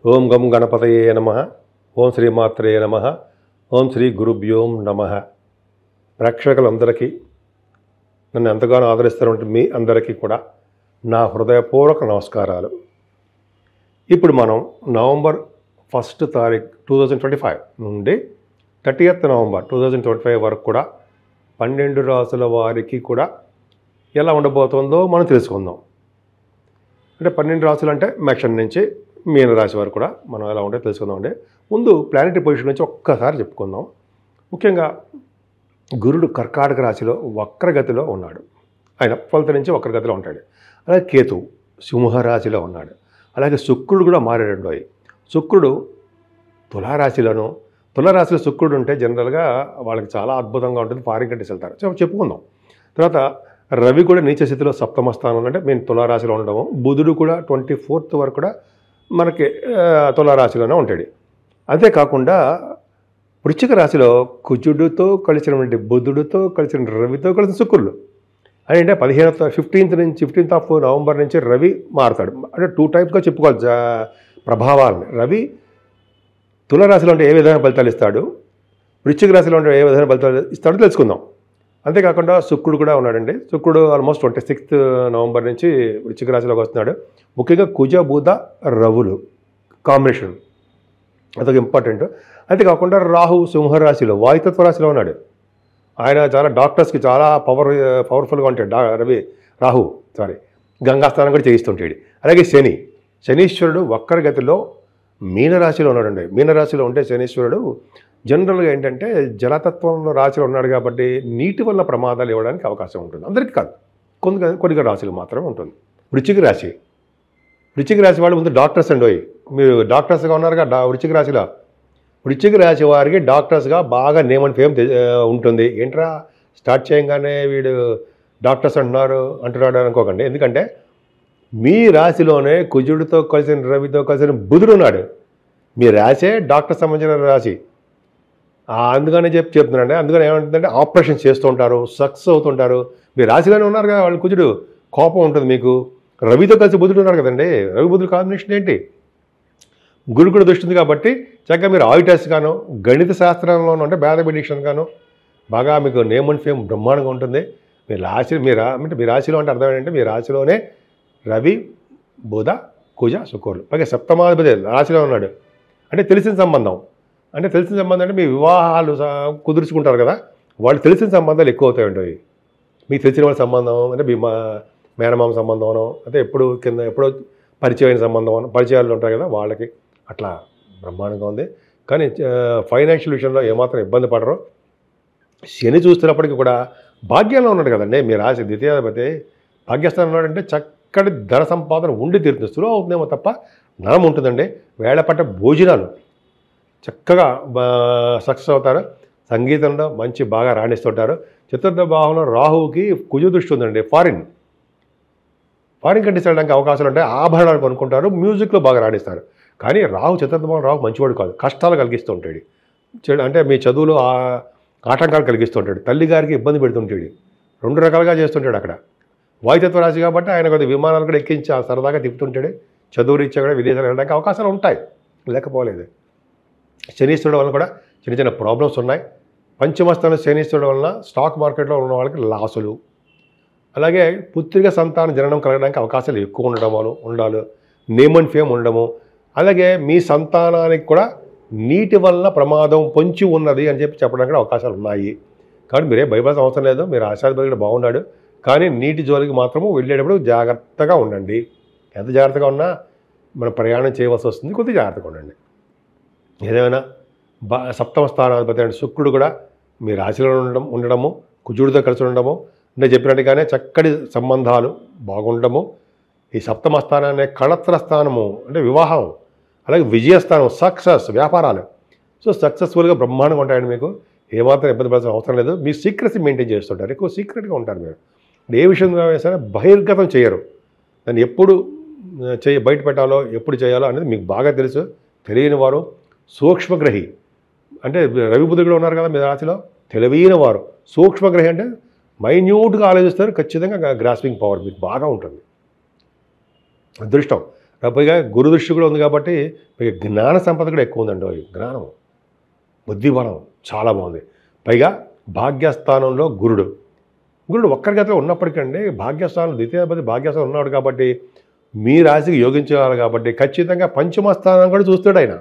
ఓం గం గణపతయే నమః. ఓం శ్రీమాత్రే నమః. ఓం శ్రీ గురుభ్యోం నమః. ప్రేక్షకులందరికీ, నన్ను ఎంతగానో ఆదరిస్తున్నటువంటి మీ అందరికీ కూడా నా హృదయపూర్వక నమస్కారాలు. ఇప్పుడు మనం నవంబర్ 1 తారీఖు 2025 నుండి 30th నవంబర్ 2025 వరకు కూడా 12 రాసుల వారికి కూడా ఎలా ఉండబోతుందో మనం తెలుసుకుందాం. అంటే 12 రాసులు అంటే మేషం నుంచి మీన రాశి వరకు కూడా మనం ఎలా ఉంటే తెలుసుకుందాం. అంటే ముందు ప్లానెటరీ పొజిషన్ నుంచి ఒక్కసారి చెప్పుకుందాం. ముఖ్యంగా గురుడు కర్కాటక రాశిలో వక్రగతిలో ఉన్నాడు. ఆయన 12th నుంచి వక్రగతిలో ఉంటాడు. అలాగే కేతు సింహరాశిలో ఉన్నాడు. అలాగే శుక్రుడు కూడా మారాడు. శుక్రుడు తులారాశిలో శుక్రుడు ఉంటే జనరల్గా వాళ్ళకి చాలా అద్భుతంగా ఉంటుంది. ఫారిన్ కంట్రీస్ వెళ్తారు, చెప్పుకుందాం. తర్వాత రవి కూడా నీచ స్థితిలో సప్తమ స్థానంలో అంటే మేము తులారాశిలో ఉండడము. బుధుడు కూడా 24th వరకు కూడా మనకి తులారాశిలోనే ఉంటాడు. అంతేకాకుండా వృశ్చిక రాశిలో కుజుడితో కలిసినటువంటి బుధుడితో కలిసిన రవితో కలిసిన శుక్రుడు అంటే 15th నవంబర్ నుంచి రవి మారుతాడు. అంటే 2 టైప్గా చెప్పుకోవాలి ప్రభావాలని. రవి తులారాశిలో ఉంటే ఏ విధమైన ఫలితాలు ఇస్తాడు, వృశ్చిక రాశిలో ఉంటే ఏ విధమైన ఫలితాలు ఇస్తాడో తెలుసుకుందాం. అంతేకాకుండా శుక్రుడు కూడా ఉన్నాడండి. శుక్రుడు ఆల్మోస్ట్ 26th నవంబర్ నుంచి వృశ్చిక రాశిలోకి వస్తున్నాడు. ముఖ్యంగా కుజ బుధ రవులు కాంబినేషన్ అదొక ఇంపార్టెంట్. అంతేకాకుండా రాహు సింహరాశిలో వాయుతత్వ రాశిలో ఉన్నాడు. ఆయన చాలా డాక్టర్స్కి చాలా పవర్ఫుల్గా ఉంటాడు. గంగాస్నానం కూడా చేయిస్తుంటాడు. అలాగే శనీశ్వరుడు వక్రగతిలో మీనరాశిలో ఉన్నాడండి. మీనరాశిలో ఉంటే శనీశ్వరుడు జనరల్గా ఏంటంటే జలతత్వంలో రాశిలో ఉన్నాడు కాబట్టి నీటి వల్ల ప్రమాదాలు ఇవ్వడానికి అవకాశం ఉంటుంది. అందరికీ కాదు, కొన్ని రాశులు మాత్రమే ఉంటుంది. వృశ్చిక రాశి వాళ్ళు ముందు డాక్టర్స్ అండి. మీరు డాక్టర్స్గా ఉన్నారుగా వృశ్చిక రాశి వారికి డాక్టర్స్గా బాగా నేమ్ అండ్ ఫేమ్ ఉంటుంది. ఏంట్రా స్టార్ట్ చేయగానే వీడు డాక్టర్స్ అంటున్నాడు అనుకోకండి. ఎందుకంటే మీ రాశిలోనే కుజుడితో కలిసిన రవితో కలిసిన బుధుడు ఉన్నాడు. మీ రాశే డాక్టర్ సంబంధించిన రాశి. అందుకనే చెప్తున్నానండి. అందుకని ఏమంటుందంటే ఆపరేషన్స్ చేస్తూ ఉంటారు, సక్సెస్ అవుతుంటారు. మీ రాశిలోనే ఉన్నారు కదా వాళ్ళు. కుజుడు కోపం ఉంటుంది మీకు. రవితో కలిసి బుధుడు ఉన్నారు కదండి. రవి బుధుడు కాంబినేషన్ ఏంటి? గురు కూడా దృష్టి ఉంది కాబట్టి చక్కగా మీరు ఆడిటర్స్ గాను, గణిత శాస్త్రంలోనూ అంటే మ్యాథమెటిషియన్ గాను బాగా మీకు నేమ్ అండ్ ఫేమ్ బ్రహ్మాండంగా ఉంటుంది. మీ రాశిలో అంటే అర్థం ఏంటంటే మీ రాశిలోనే రవి బుధ కుజ శుక్రుడు పైగా సప్తమాధిపతి రాశిలో ఉన్నాడు. అంటే తెలిసిన సంబంధం అంటే మీ వివాహాలు కుదుర్చుకుంటారు కదా, వాళ్ళు తెలిసిన సంబంధాలు ఎక్కువ అవుతాయి ఉంటాయి. మీకు తెలిసిన వాళ్ళ సంబంధం అంటే మీ మేనమామ సంబంధం అంటే ఎప్పుడో పరిచయమైన సంబంధం పరిచయాలు ఉంటాయి కదా, వాళ్ళకి అట్లా బ్రహ్మాండంగా ఉంది. కానీ ఫైనాన్షియల్ విషయంలో ఏమాత్రం ఇబ్బంది పడరు. శని చూస్తున్నప్పటికీ కూడా భాగ్యంలో ఉన్నాడు కదండి. మీ రాశి ద్వితీయాధిపతి భాగ్యస్థానం ఉన్నాడంటే చక్కటి ధన సంపాదన ఉండి తీరుతుంది. సులువు అవుతుందేమో తప్ప నరం ఉంటుందండి. వేళపట్ట భోజనాలు చక్కగా సక్సెస్ అవుతారు. సంగీతంలో మంచి బాగా రాణిస్తుంటారు. చతుర్థ భావంలో రాహువుకి కుజ దృష్టి ఉందండి. ఫారిన్ కంట్రీస్ వెళ్ళడానికి అవకాశాలు ఉంటాయి. ఆభరణాలు కొనుక్కుంటారు, మ్యూజిక్లో బాగా రాణిస్తారు. కానీ చతుర్థ భావం రాహు మంచివాడు కాదు, కష్టాలు కలిగిస్తూ ఉంటాడు. అంటే మీ చదువులో ఆటంకాలు కలిగిస్తూ ఉంటాడు. తల్లిగారికి ఇబ్బంది పెడుతుంటాడు. 2 రకాలుగా చేస్తుంటాడు. అక్కడ వాయుతత్వ రాశి కాబట్టి ఆయన కొద్దిగా విమానాలు కూడా ఎక్కించి సరదాగా తిప్పుతుంటాడు. చదువు రీత్యా కూడా విదేశాలు వెళ్ళడానికి అవకాశాలు ఉంటాయి, లేకపోలేదు. శనీశ్వరుడు వలన కూడా చిన్న ప్రాబ్లమ్స్ ఉన్నాయి. పంచమస్థానం శనీశ్వరుడు వలన స్టాక్ మార్కెట్లో ఉన్న వాళ్ళకి లాసులు, అలాగే పుత్రిక సంతాన జననం కలగడానికి అవకాశాలు ఎక్కువ ఉండాలి. నేమ్ అండ్ ఫేమ్ ఉండడము, అలాగే మీ సంతానానికి కూడా నీటి వల్ల ప్రమాదం పొంచి ఉన్నది అని చెప్పడానికి అవకాశాలు ఉన్నాయి. కాబట్టి మీరే భయపడాల్సిన అవసరం లేదు. మీరు ఆశాధిపతి బాగున్నాడు. కానీ నీటి జోలికి మాత్రము వెళ్ళేటప్పుడు జాగ్రత్తగా ఉండండి. ఎంత జాగ్రత్తగా ఉన్నా మనం ప్రయాణం చేయవలసి వస్తుంది. కొద్దిగా జాగ్రత్తగా ఉండండి. ఏదేమైనా సప్తమ స్థానాధిపతి అంటే శుక్రుడు కూడా మీ రాశిలో ఉండడము, కుజుడితో కలిసి ఉండడము, అంటే చెప్పినట్టుగానే చక్కటి సంబంధాలు బాగుండడము. ఈ సప్తమ స్థానాన్ని కళత్ర స్థానము అంటే వివాహం, అలాగే విజయస్థానం సక్సెస్, వ్యాపారాలు. సో సక్సెస్ఫుల్గా బ్రహ్మాండంగా ఉంటాయండి. మీకు ఏమాత్రం ఇబ్బంది పడాల్సిన అవసరం లేదు. మీ సీక్రెసీ మెయింటైన్ చేస్తుంటారు, ఎక్కువ సీక్రెట్గా ఉంటారు. మీరు ఏ విషయంగా సరే బహిర్గతం చేయరు. దాన్ని ఎప్పుడు బయట పెట్టాలో ఎప్పుడు చేయాలో అనేది మీకు బాగా తెలుసు. తెలియని వారు సూక్ష్మగ్రహి అంటే రవి బుధుడు కూడా ఉన్నారు కదా మీ రాశిలో. తెలివైన వారు సూక్ష్మగ్రహి అంటే మైన్యూట్గా ఆలోచిస్తారు. ఖచ్చితంగా గ్రాస్పింగ్ పవర్ మీకు బాగా ఉంటుంది. అదృష్టం పైగా గురు దృష్టి కూడా ఉంది కాబట్టి పైగా జ్ఞాన సంపద కూడా ఎక్కువ ఉందండి. జ్ఞానం, బుద్ధి బలం చాలా బాగుంది. పైగా భాగ్యస్థానంలో గురుడు ఒక్కరిగతిలో ఉన్నప్పటికండి భాగ్యస్థానం ద్వితీయాధిపతి భాగ్యస్థానం ఉన్నాడు కాబట్టి మీ రాశికి యోగించాలి కాబట్టి ఖచ్చితంగా పంచమ స్థానం కూడా చూస్తాడు ఆయన.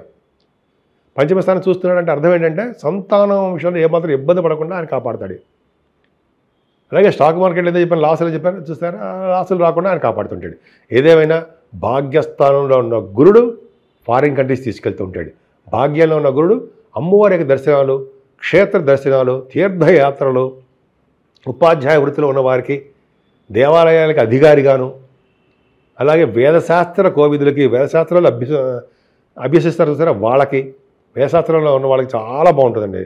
పంచమ స్థానం చూస్తున్నాడు అంటే అర్థం ఏంటంటే సంతానం విషయంలో ఏమాత్రం ఇబ్బంది పడకుండా ఆయన కాపాడుతాడు. అలాగే స్టాక్ మార్కెట్లో ఏదో చెప్పాను, లాసులు చెప్పాను చూస్తారా, లాసులు రాకుండా ఆయన కాపాడుతుంటాడు. ఏదేమైనా భాగ్యస్థానంలో ఉన్న గురుడు ఫారిన్ కంట్రీస్ తీసుకెళ్తూ ఉంటాడు. భాగ్యంలో ఉన్న గురుడు అమ్మవారి యొక్క దర్శనాలు, క్షేత్ర దర్శనాలు, తీర్థయాత్రలు, ఉపాధ్యాయ వృత్తిలో ఉన్నవారికి, దేవాలయాలకు అధికారిగాను, అలాగే వేదశాస్త్ర కోవిదులకి, వేదశాస్త్రాలు అభ్యసిస్తారు సరే వాళ్ళకి, వేదశాస్త్రంలో ఉన్న వాళ్ళకి చాలా బాగుంటుందండి.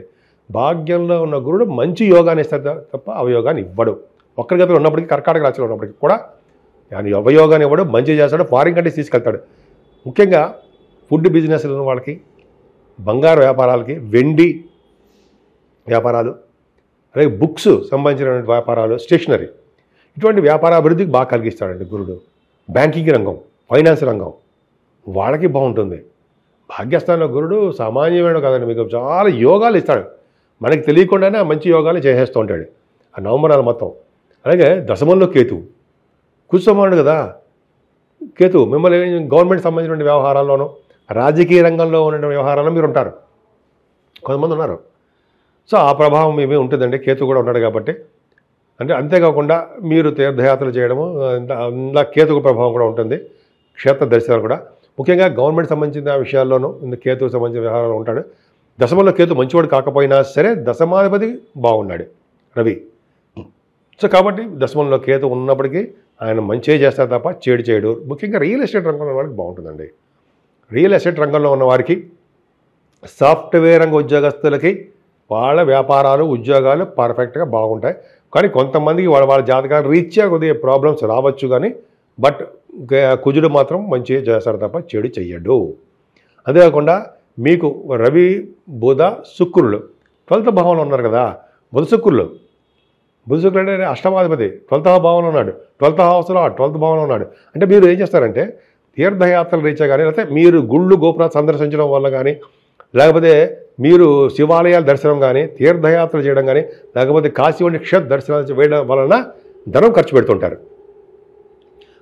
భాగ్యంలో ఉన్న గురుడు మంచి యోగాన్ని ఇస్తారు తప్ప అవయోగాన్ని ఇవ్వడు. ఒక్కరిగతిలో ఉన్నప్పటికీ, కర్కాటక రాశిలో ఉన్నప్పటికీ కూడా ఆయన అవయోగాన్ని ఇవ్వడు, మంచి చేస్తాడు, ఫారిన్ కంట్రీస్ తీసుకెళ్తాడు. ముఖ్యంగా ఫుడ్ బిజినెస్లో ఉన్న వాళ్ళకి, బంగారు వ్యాపారాలకి, వెండి వ్యాపారాలు, అలాగే బుక్స్ సంబంధించిన వ్యాపారాలు, స్టేషనరీ, ఇటువంటి వ్యాపార అభివృద్ధికి బాగా కలిగిస్తాడండి గురుడు. బ్యాంకింగ్ రంగం, ఫైనాన్స్ రంగం వాళ్ళకి బాగుంటుంది. భాగ్యస్థానంలో గురుడు సామాన్యమైన కాదండి, మీకు చాలా యోగాలు ఇస్తాడు. మనకి తెలియకుండానే మంచి యోగాలు చేసేస్తూ ఉంటాడు ఆ నవంబరాలు మొత్తం. అలాగే దశమంలో కేతు, కుసమానుడు కదా కేతు, మిమ్మల్ని గవర్నమెంట్ సంబంధించిన వ్యవహారాల్లోనూ, రాజకీయ రంగంలో ఉన్న వ్యవహారాల్లో మీరు ఉంటారు, కొంతమంది ఉన్నారు. సో ఆ ప్రభావం మేమే ఉంటుందండి, కేతు కూడా ఉన్నాడు కాబట్టి. అంటే అంతేకాకుండా మీరు తీర్థయాత్రలు చేయడము, అందులో కేతుకు ప్రభావం కూడా ఉంటుంది, క్షేత్ర దర్శనాలు కూడా. ముఖ్యంగా గవర్నమెంట్ సంబంధించిన విషయాల్లోనూ కేతుకు సంబంధించిన వ్యవహారాలు ఉంటాడు. దశమంలో కేతు మంచివాడు కాకపోయినా సరే దశమాధిపతి బాగున్నాడు రవి. సో కాబట్టి దశమంలో కేతు ఉన్నప్పటికీ ఆయన మంచిగా చేస్తారు తప్ప చెడు చేయడు. ముఖ్యంగా రియల్ ఎస్టేట్ రంగంలో ఉన్న వారికి బాగుంటుందండి. రియల్ ఎస్టేట్ రంగంలో ఉన్న వారికి, సాఫ్ట్వేర్ రంగ ఉద్యోగస్తులకి వాళ్ళ వ్యాపారాలు, ఉద్యోగాలు పర్ఫెక్ట్గా బాగుంటాయి. కానీ కొంతమందికి వాళ్ళ జాతకాలు రీత్యా కొద్దిగా ప్రాబ్లమ్స్ రావచ్చు. కానీ బట్ కుజుడు మాత్రం మంచిగా చేస్తారు తప్ప చెడు చెయ్యడు. అంతేకాకుండా మీకు రవి, బుధ, శుక్రులు 12వ భావంలో ఉన్నారు కదా. బుధ శుక్రులు అంటే అష్టమాధిపతి 12వ భావంలో ఉన్నాడు, 12th హౌస్లో 12th భావంలో ఉన్నాడు. అంటే మీరు ఏం చేస్తారంటే తీర్థయాత్రలు రీత్యా కానీ, లేకపోతే మీరు గుళ్ళు గోపురాలు సందర్శించడం వల్ల కానీ, లేకపోతే మీరు శివాలయాల దర్శనం కానీ, తీర్థయాత్రలు చేయడం కానీ, లేకపోతే కాశీ వంటి క్షేత్ర దర్శనాలు వేయడం వలన ధనం ఖర్చు పెడుతుంటారు.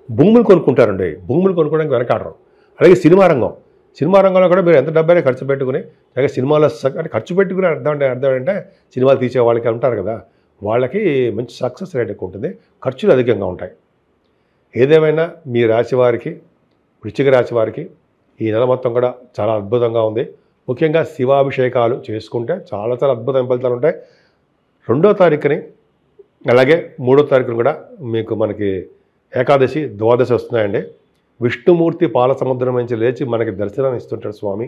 భూములు కొనుక్కుంటారండి, భూములు కొనుక్కోవడానికి వెనకాడరు. అలాగే సినిమా రంగంలో కూడా మీరు ఎంత డబ్బైనా ఖర్చు పెట్టుకుని, అలాగే సినిమాలో అంటే ఖర్చు పెట్టుకుని అర్థం ఏంటంటే సినిమాలు తీసే వాళ్ళకి ఉంటారు కదా, వాళ్ళకి మంచి సక్సెస్ రేట్ ఎక్కువ ఉంటుంది, ఖర్చులు అధికంగా ఉంటాయి. ఏదేమైనా మీ రాశి వారికి, వృశ్చిక రాశి వారికి ఈ నెల మొత్తం కూడా చాలా అద్భుతంగా ఉంది. ముఖ్యంగా శివాభిషేకాలు చేసుకుంటే చాలా చాలా అద్భుతమైన ఫలితాలు ఉంటాయి. 2వ తారీఖుని అలాగే 3వ తారీఖుని కూడా మీకు మనకి ఏకాదశి, ద్వాదశి వస్తున్నాయండి. విష్ణుమూర్తి పాల సముద్రం నుంచి లేచి మనకి దర్శనాన్ని ఇస్తుంటాడు స్వామి.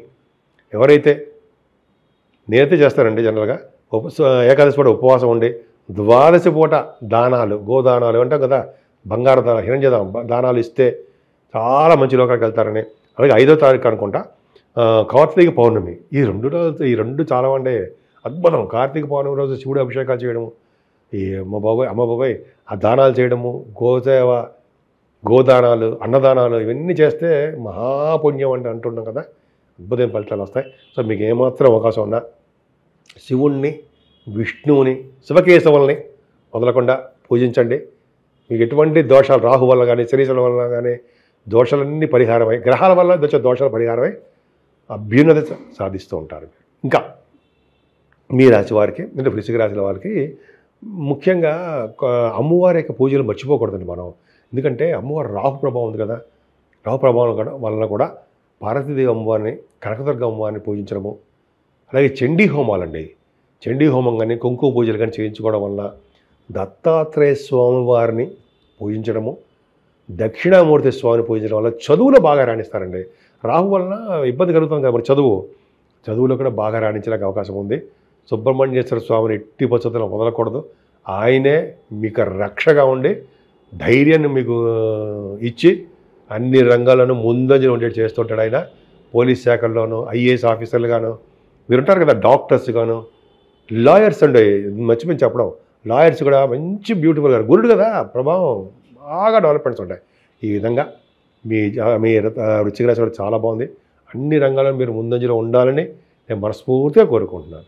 ఎవరైతే నేనైతే చేస్తానండి జనరల్గా ఏకాదశి పూట ఉపవాసం ఉండి, ద్వాదశి పూట దానాలు, గోదానాలు అంటాం కదా, బంగారు దాన, హిరణ్య దానాలు ఇస్తే చాలా మంచి లోకానికి వెళ్తారని. అలాగే 5వ తారీఖు అనుకుంటా కార్తీక పౌర్ణమి. ఈ రెండు చాలా అంటే అద్భుతం. కార్తీక పౌర్ణమి రోజు శివుడు అభిషేకాలు చేయడము, ఈ అమ్మ బాబాయ్ ఆ దానాలు చేయడము, గోసేవ, గోదానాలు, అన్నదానాలు ఇవన్నీ చేస్తే మహాపుణ్యం అంటే అంటున్నాం కదా, అద్భుతమైన ఫలితాలు వస్తాయి. సో మీకు ఏమాత్రం అవకాశం ఉన్నా శివుణ్ణి, విష్ణువుని, శివకేశవుల్ని వదలకుండా పూజించండి. మీకు ఎటువంటి దోషాలు, రాహు వల్ల కానీ, శనీశ్వరుల వల్ల కానీ దోషాలన్నీ పరిహారమై, గ్రహాల వల్ల దోషాలు పరిహారమై అభ్యున్నత సాధిస్తూ ఉంటారు. ఇంకా మీ రాశి వారికి, అంటే వృశ్చిక రాశుల వారికి ముఖ్యంగా అమ్మవారి యొక్క పూజలు మర్చిపోకూడదండి మనం. ఎందుకంటే అమ్మవారు రాహు ప్రభావం ఉంది కదా, రాహు ప్రభావం వలన కూడా పార్వతీదేవి అమ్మవారిని, కనకదుర్గ అమ్మవారిని పూజించడము, అలాగే చండీ హోమాలండి, చండీ హోమం కానీ, కుంకుమ పూజలు కానీ చేయించుకోవడం వల్ల, దత్తాత్రేయ స్వామి వారిని పూజించడము, దక్షిణామూర్తి స్వామిని పూజించడం వల్ల చదువులో బాగా రాణిస్తారండి. రాహు వలన ఇబ్బంది కలుగుతుంది కదా మరి చదువులో కూడా బాగా రాణించడానికి అవకాశం ఉంది. సుబ్రహ్మణ్యేశ్వర స్వామిని ఎట్టి పరిస్థితుల్లో వదలకూడదు. ఆయనే మీకు రక్షగా ఉండి ధైర్యాన్ని మీకు ఇచ్చి అన్ని రంగాల్లోనూ ముందంజలు ఉండేది చేస్తుంటాడు ఆయన. పోలీస్ శాఖల్లోనూ, ఐఏఎస్ ఆఫీసర్లు గాను, మీరు ఉంటారు కదా, డాక్టర్స్ గాను, లాయర్స్ అండి, మర్చిపోయి చెప్పడం, లాయర్స్ కూడా మంచి బ్యూటిఫుల్గా, గురుడు కదా ప్రభావం బాగా డెవలప్మెంట్స్ ఉంటాయి. ఈ విధంగా మీ వృశ్చిక రాశి కూడా చాలా బాగుంది. అన్ని రంగాల్లో మీరు ముందంజలో ఉండాలని నేను మనస్ఫూర్తిగా కోరుకుంటున్నాను.